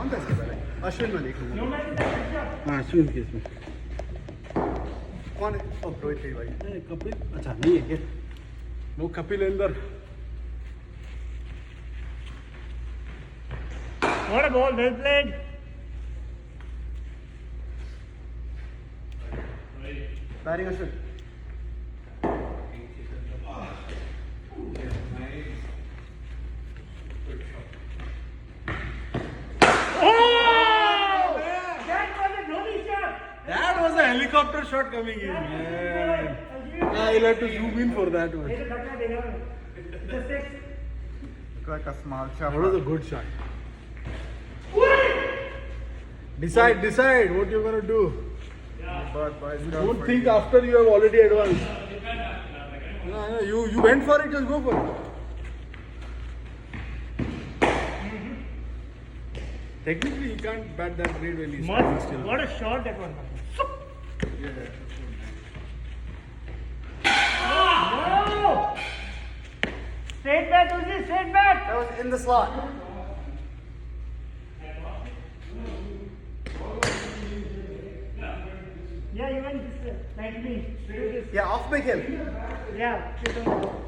कौन था इसके पहले? अश्विन में देख लूँगा। हाँ अश्विन के इसमें कौन है? ओ रोहित भाई। नहीं कपिल अच्छा नहीं है क्या? वो कपिल अंदर What a ball, well played. Batting Ashwin. That was a helicopter shot coming in, man. I'll have to zoom in for that one. Look like a small shot. That was a good shot. Decide what you're gonna do. But boys, Don't think after you have already advanced. No, you went for it, just go for it. Technically, he can't bat that great when he's standing still. What a shot that one. No! Straight back, Uzi, straight back. That was in the slot. Yeah, you went this way, like me. Do this. Yeah, off big hill. Yeah, sit on the ball.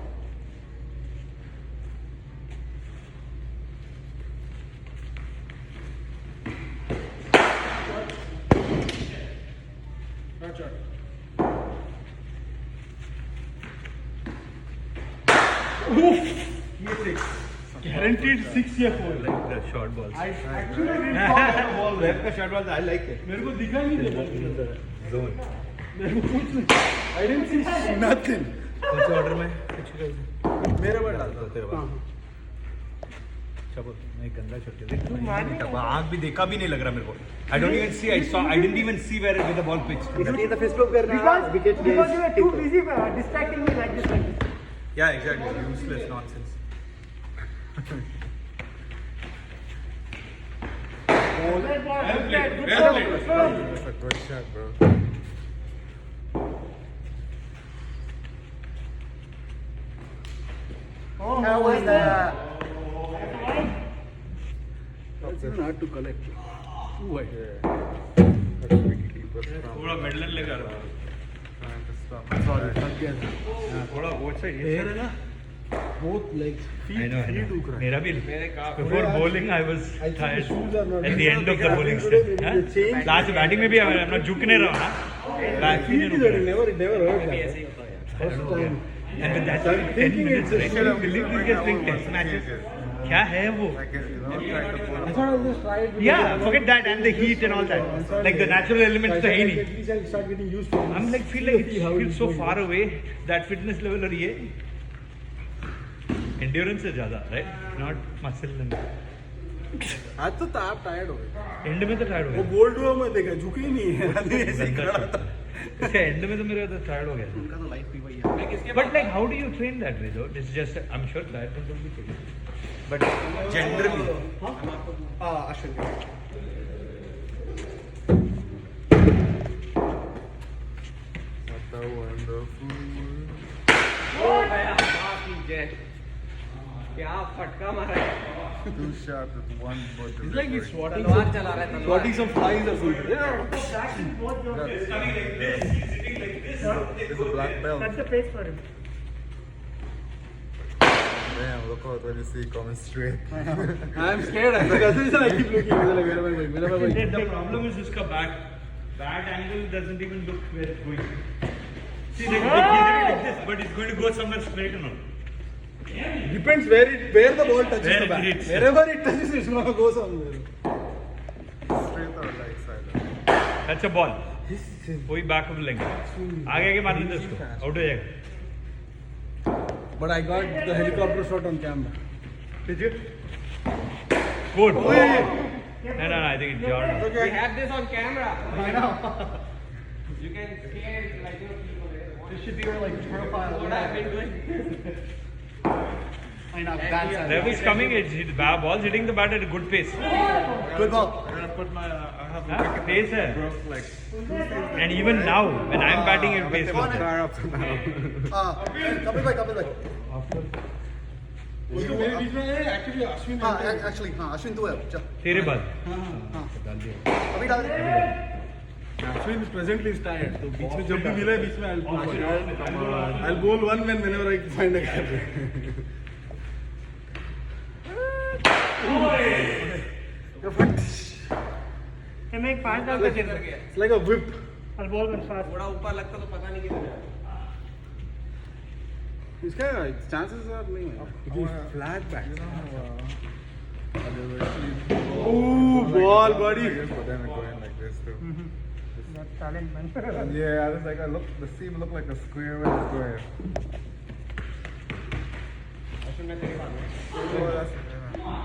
Not shot. Guaranteed 6 या 4. like the short balls. I actually didn't thought that ball there. Left का short balls I like it. मेरे को दिखा नहीं था. Zone. मेरे को कुछ नहीं. I didn't see nothing. कौन से order में? कुछ मेरे बार डालता. तो तेरे हाँ पास. हाँ. अच्छा बोल. मैं गंदा शॉट खेल. आँख भी देखा भी नहीं लग रहा मेरे को. I don't even see. I didn't even see where the ball pitched. इसलिए तो fist bump करना है, wicket Because you were too gate. busy distracting me like this. Yeah, exactly. Useless nonsense. Good ball, good catch, good Well ball, played. good ball. That's a good shot, bro. Oh, How was that? It's even hard to collect. Too wide. थोड़ा Midland लेकर आ रहा. Sorry, थक गया था. थोड़ा वो side Hair है ना? Both legs. I know. Feet दुख रहा है. मेरा भी before bowling I was I think tired the shoes are not- at the end of the bowling stretch. change- Last batting में भी I'm not झुक नहीं रहा ना. Back भी नहीं Feet रुक is रहा. it never hurt that. First time. And with that I'm 10 thinking minutes, it's right? a- You believe this gets playing test matches? क्या है वो? Like, you know, try to pull. I thought I'll just try it. Yeah, forget that and the heat and all that. Like the natural elements तो है ही नहीं. At least I'll start getting used to it. I'm like feel like See how it's so going. far away that fitness level और ये endurance है ज़्यादा, right? Not muscle and आज तो आप टायर्ड हो गए. end में तो tired हो वो गया. बोल्ड हुआ मैं देखा झुके ही नहीं है. आदमी ऐसे ही खड़ा था. end में तो मेरे तो tired हो गया. उनका तो life भी वही है. But like how do you train that way though? It's just I'm sure that will be true. But generally Ashwin. What a wonderful world. क्या फटका मारा है. 2 shots with 1 ball. It's like he's swatting तलवार चला रहा है तलवार. swatting some flies or something. There's a black belt. Cut the pace for him. Damn, look out when you see it coming straight. I'm scared. That's the reason I keep looking. Where am I going? Where am I going? the problem is इसका bat angle doesn't even look where it's going. See they keep it like this, but it's going to go somewhere straight and all. Depends where the ball touches Where the it bat. hits. Wherever it touches, it's gonna go somewhere. Straight or right side? That's a ball. वही back of the leg. आगे आगे मार देते उसको. Out हो जाएगा. But I got the helicopter shot on camera. Did you? Good. No, I think it's Jordan. We have this on camera. I know. You can see it like people. This should be your like profile. What I've been doing. I know that side. Rev is coming. It's ball's hitting the bat at a good pace. Good ball. I'm gonna put my. I have Huh? Pace है. broke like And even now, when I'm batting, it pace Come on goes. in. far up to now. Kapil bhai. मेरे बीच में actually Ashwin हाँ actually हाँ अश्विन तू है चल तेरे बाद डाल दिया अभी डाल दे Ashwin presently is tired. तो बीच में जब भी मिला है बीच में I'll bowl one whenever I find a gap. मैं एक 5 डाल के दे It's like a whip. I'll ball one fast. थोड़ा ऊपर लगता तो पता नहीं किधर इसका chances are नहीं है. It is flat back. Oh, ball, buddy. but then going like this too That's talent, man. yeah it's like the seam look like a square with a square Ashwin मैं तेरे पास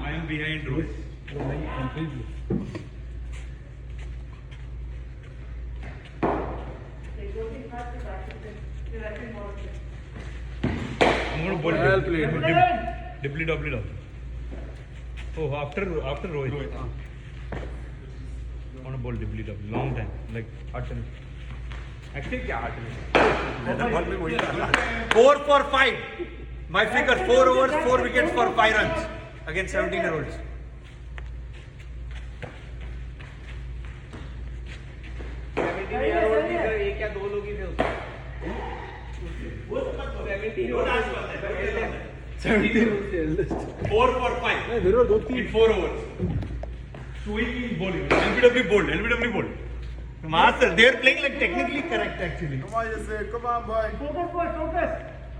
I am behind Rohit. I'm going to bowl Well played. Dibbly doubly down. Oh, after Rohit. I want to bowl dibbly doubly. Long time, like 8 minutes. Actually, क्या 8 minutes? 4 for 5. My figure 4 overs, 4 wickets for 5 runs against 17-year-olds. एक या दो लोग ही थे उसमें 17 was the eldest. 4 for 5 There were 2-3. in 4 overs. Swinging is bowling. LBW bowled. LBW bowled. Master, they are playing like technically correct actually. come on Yasir come on boy Focus, boy, focus.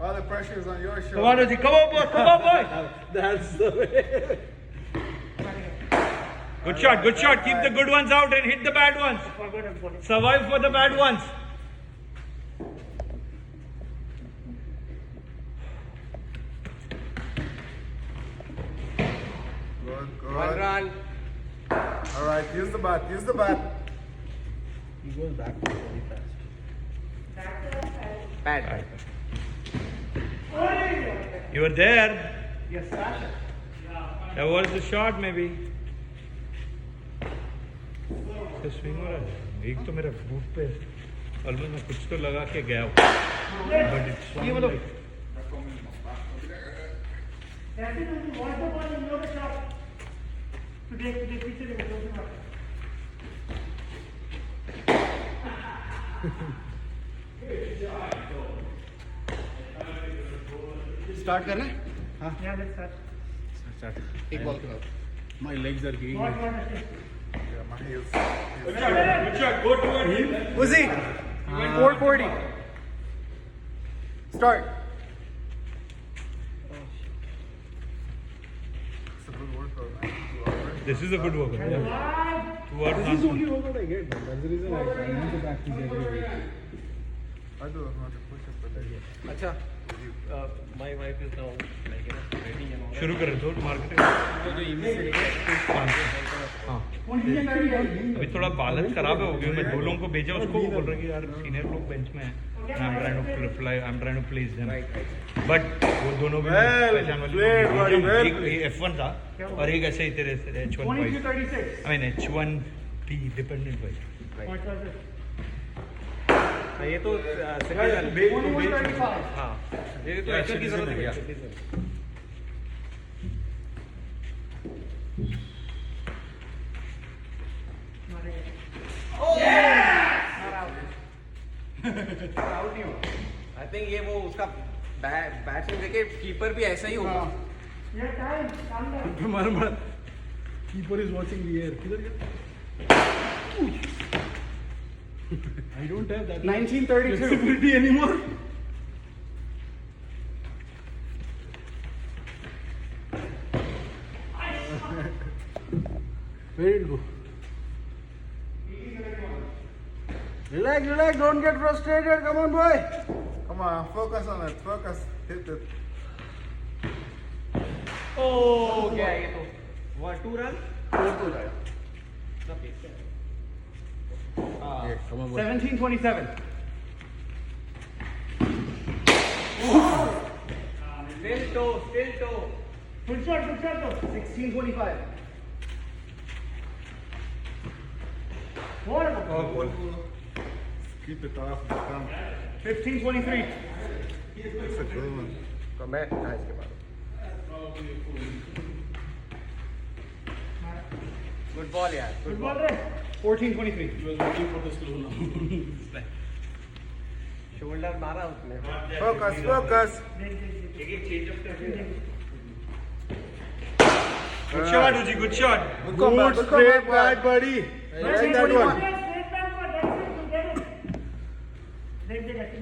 all the pressure is on your shoulder Come on, Oji. Come on, boy. Come on, boy. That's the way. Good shot. Good shot. Keep the good ones out and hit the bad ones. Forgot I'm bowling. Survive for the bad ones. good one good run all right use the bat He goes back very fast. Bat You were there. Yes, sir. That was the shot, maybe. तो swing हो रहा है एक तो मेरा फूट पे almost मैं कुछ तो लगा के गया हूँ बट इट्स ये बोलो ऐसे तो watch the ball and know the shot. तो देख पीछे देख start करना है Yeah, let's start. Start. एक बॉल के बाद My legs are giving Watch, me. watch, watch. yeah my heels good shot go to him Uzi 440 start it's a good workout man 2 hours this is a good work yeah. 2 hours This is only what I get. Man. That's the reason I need to practice every week. I do 100 push-ups a day अच्छा my wife is now like ready and all शुरू करें तो marketing जो email हाँ अभी थोड़ा balance खराब है हो गया मैं दो लोगों को भेजा उसको वो बोल रहा है कि यार सीनियर लोग बेंच में हैं I am trying to place them but वो दोनों भी Well पहचान वाले played, लोग buddy, हैं। well एक F1 था और एक ऐसे ही तेरे H1 22-36. I mean H1B dependent wise Watch, watch, watch. ये तो सिंगल 21-35. हाँ ये तो एक्शन की जरूरत है आई थिंक ये वो उसका बैट्समैन देखे कीपर भी ऐसा ही होगा Yeah, time. Calm down. Marmar. Keeper is watching the air. किधर गया? I don't have that 1932 flexibility anymore. Where did it go? Relax, relax, don't get frustrated. Come on, boy. come on focus on it focus hit it ओ क्या है ये तो 2 run 4 जाएगा Yeah, come on, boy. 1727 still to Good shot, though. 1625 Ball. keep it off 15-23. it's a good one मैं इसके बाद Good ball, yeah. Good ball, right? 14-23. He was waiting for the slow now. Shoulder मारा उसने. Focus, focus. Good shot, Uzi, good shot. Good comeback, good straight comeback, back, buddy. I like that one. Straight back for that's it, you get it. देख ऐसे.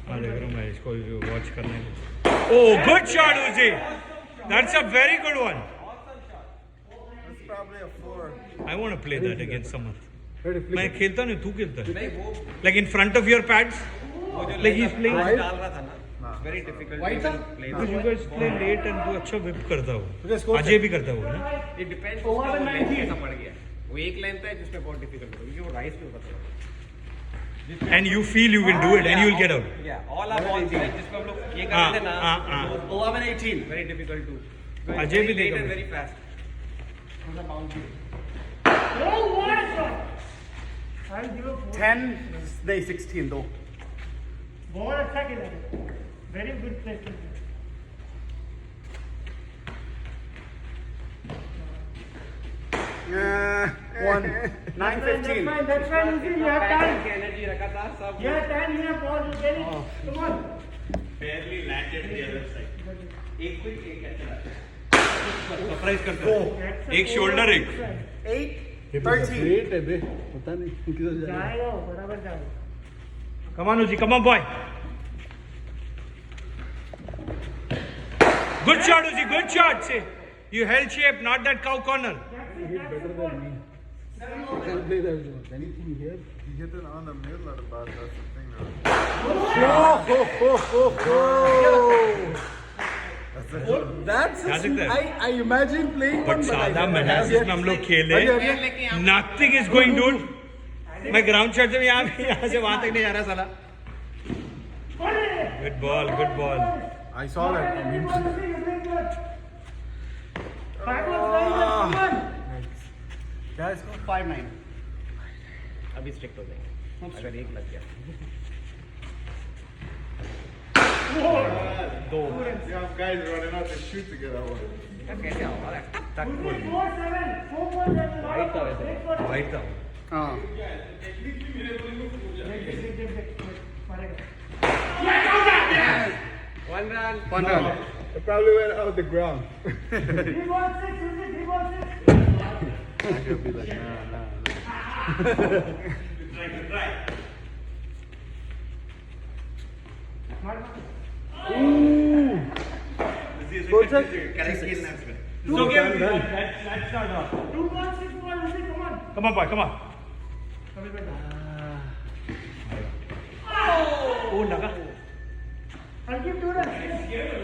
हाँ देख रहा हूँ मैं इसको watch करने. Oh, good shot, Uzi. That's a very good one. That's probably a 4. I want to play that against someone. Ready, flip मैं it. खेलता नहीं, तू खेलता है. नहीं वो Like in front of your pads. Like he's playing. आज डाल रहा था ना. Very difficult White to था? play. Because you guys play late and तू अच्छा whip करता Okay, हो. score अजय भी करता हो ना. It depends. Over उसका वो 19. length कैसा पड़ गया. वो एक लेंथ है जिसमें बहुत difficult है क्योंकि वो राइस पे होता है. And you feel you can do it and you will get out. Yeah, all our balls हैं जिसमें हम लोग ये हाँ, करते थे ना. हाँ, हाँ. 11-18. Very difficult to. अजय भी Very late देगा. and very fast. Oh, what a shot. I'll give a 4. 10, नहीं 16 though. बहुत अच्छा खेला है. Very good placement. One. 9-15. That's fine, Uzi, you have time. की energy रखा था सब. You have time, you have ball, you get it. Come on. Barely landed the other side. एक quick एक अच्छा. Surprise करता है. एक shoulder एक. 8-13. Great है बे. पता नहीं किधर जा रहा है. जाएगा, बराबर जाएगा. Come on, Uzi, come on, boy. Good shot, Uzi, good shot. Say, you held shape, not that cow corner. He hit better than me. Can play that one. Anything here? He hit it on the middle of the bat, that's the thing. That's क्या सकता है? I imagine playing But one, but I सादा don't मैदान have जिसमें yet. हम लोग खेले, nothing is going dude. मैं ground shot से यहाँ से वहाँ तक नहीं जा रहा साला. Good ball, good ball. I saw that. I mean, क्या इसको 5-9. अभी स्ट्रिक्ट हो जाएंगे अगर एक लग गया. You have guys running out to shoot to get that one. यार कैसे आओ यार टक बोल. 4-7. वाइट था वैसे. White था. हाँ. One run. One run. It probably went out the ground. 3 ball 6, Uzi, 3 ball 6. I should be like, nah. Go check. It's okay, let's start off. 2 ball 6 ball, Uzi, come on. Come on, boy, come on. Oh, लगा. I'll give 2 runs.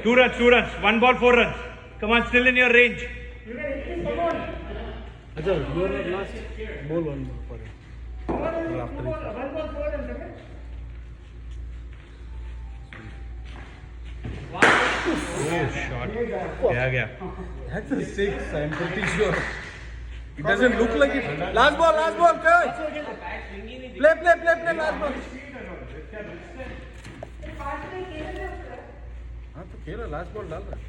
2 runs, 2 runs. 1 ball, 4 runs. Come on, still in your range. You can hit it, come on. अच्छा, you are not last. Ball one more for it. Come on, Uzi, 2 ball, 1 ball 4 runs, okay? Oh, shot. गया. That's a 6. I'm pretty sure. It doesn't look like it. Last ball, coach. Play. Last ball. हाँ तो खेला last ball डाल रहा है.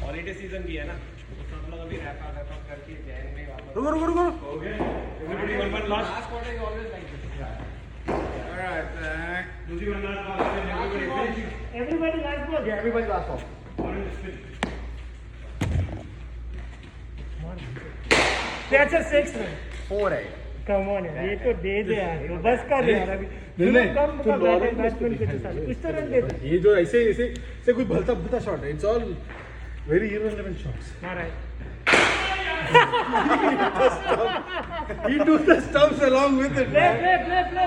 Holiday season भी है ना तो सब लोग अभी रैप अप करके जैन में वापस. रुको. Everybody one last. Last quarter is always like this. Alright, Uzi one last ball and everybody finishing. Everybody last ball. Yeah, everybody last ball. That's a 6 run. 4 है. Come on यार, ये तो दे दे यार, तो बस कर यार अभी. नहीं, कम तो लॉरेंस बैट्समैन के साथ कुछ तो रन दे दे. ये जो ऐसे कोई भलता शॉट है. It's all very irrelevant shots. Alright. He took the stumps along with it. Play,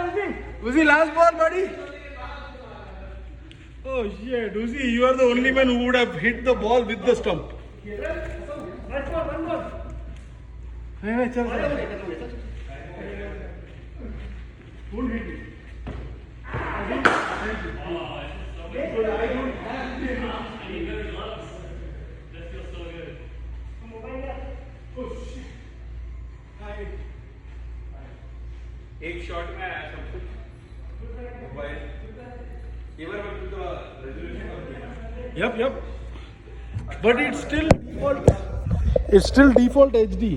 Uzi. Uzi, last ball, buddy. Oh shit, Uzi, you are the only man who would have hit the ball with the stump. One ball. नहीं चल. एक shot में आया सब कुछ Yep. But it's still default. It's still default HD.